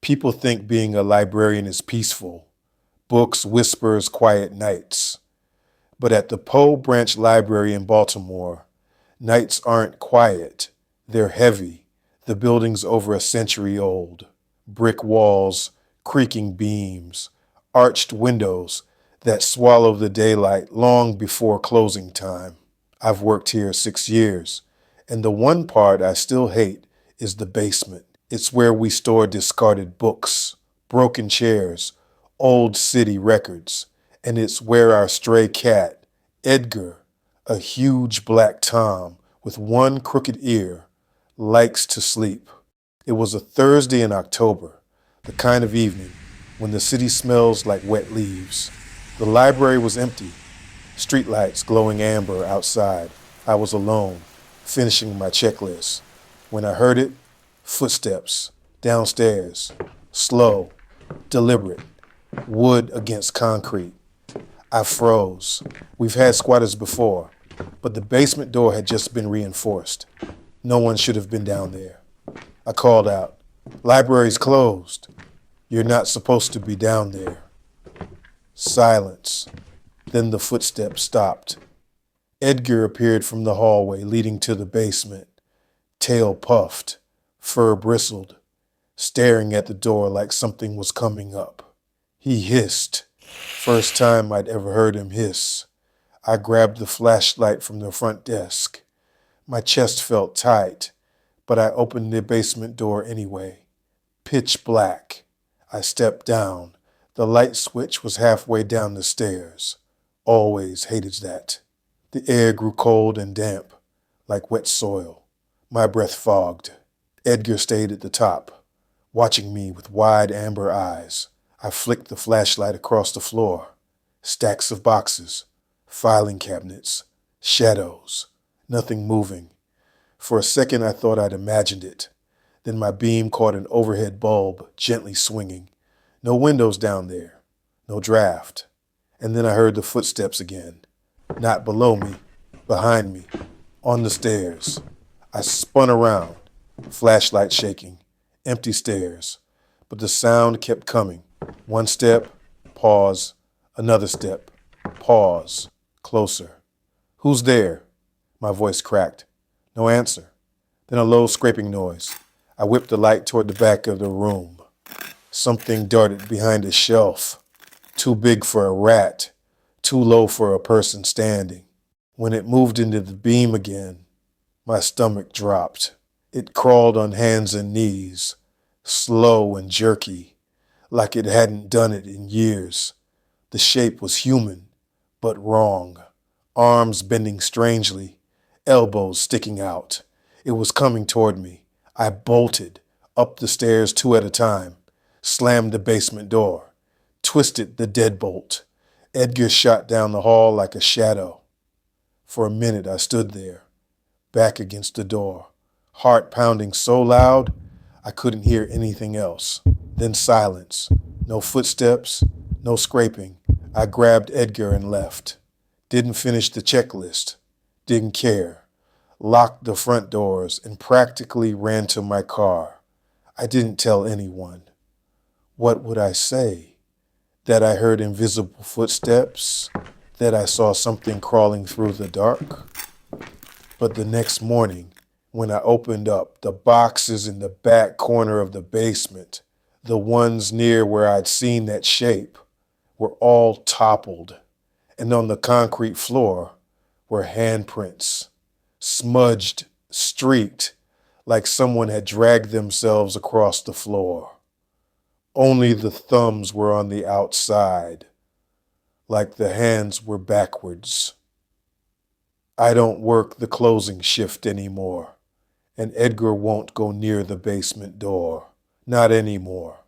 People think being a librarian is peaceful. Books, whispers, quiet nights. But at the Poe Branch Library in Baltimore, nights aren't quiet. They're heavy. The building's over a century old. Brick walls, creaking beams, arched windows that swallow the daylight long before closing time. I've worked here 6 years, and the one part I still hate is the basement. It's where we store discarded books, broken chairs, old city records, and it's where our stray cat, Edgar, a huge black Tom with one crooked ear, likes to sleep. It was a Thursday in October, the kind of evening when the city smells like wet leaves. The library was empty, streetlights glowing amber outside. I was alone, finishing my checklist. When I heard it, footsteps, downstairs, slow, deliberate, wood against concrete. I froze. We've had squatters before, but the basement door had just been reinforced. No one should have been down there. I called out, "Library's closed. You're not supposed to be down there." Silence. Then the footsteps stopped. Edgar appeared from the hallway leading to the basement, tail puffed, fur bristled, staring at the door like something was coming up. He hissed. First time I'd ever heard him hiss. I grabbed the flashlight from the front desk. My chest felt tight, but I opened the basement door anyway. Pitch black. I stepped down. The light switch was halfway down the stairs. Always hated that. The air grew cold and damp, like wet soil. My breath fogged. Edgar stayed at the top, watching me with wide amber eyes. I flicked the flashlight across the floor. Stacks of boxes, filing cabinets, shadows, nothing moving. For a second I thought I'd imagined it. Then my beam caught an overhead bulb gently swinging. No windows down there, no draft. And then I heard the footsteps again. Not below me, behind me, on the stairs. I spun around, flashlight shaking, empty stairs. But the sound kept coming. One step, pause, another step, pause, closer. "Who's there?" My voice cracked. No answer. Then a low scraping noise. I whipped the light toward the back of the room. Something darted behind a shelf. Too big for a rat, too low for a person standing. When it moved into the beam again, my stomach dropped. It crawled on hands and knees, slow and jerky, like it hadn't done it in years. The shape was human, but wrong. Arms bending strangely, elbows sticking out. It was coming toward me. I bolted, up the stairs 2 at a time, slammed the basement door, twisted the deadbolt. Edgar shot down the hall like a shadow. For a minute I stood there, back against the door, heart pounding so loud I couldn't hear anything else. Then silence. No footsteps, no scraping. I grabbed Edgar and left. Didn't finish the checklist. Didn't care. Locked the front doors and practically ran to my car. I didn't tell anyone. What would I say? That I heard invisible footsteps? That I saw something crawling through the dark? But the next morning, when I opened up the boxes in the back corner of the basement, the ones near where I'd seen that shape, were all toppled, and on the concrete floor were handprints, smudged, streaked, like someone had dragged themselves across the floor. Only the thumbs were on the outside, like the hands were backwards. I don't work the closing shift anymore, and Edgar won't go near the basement door. Not anymore.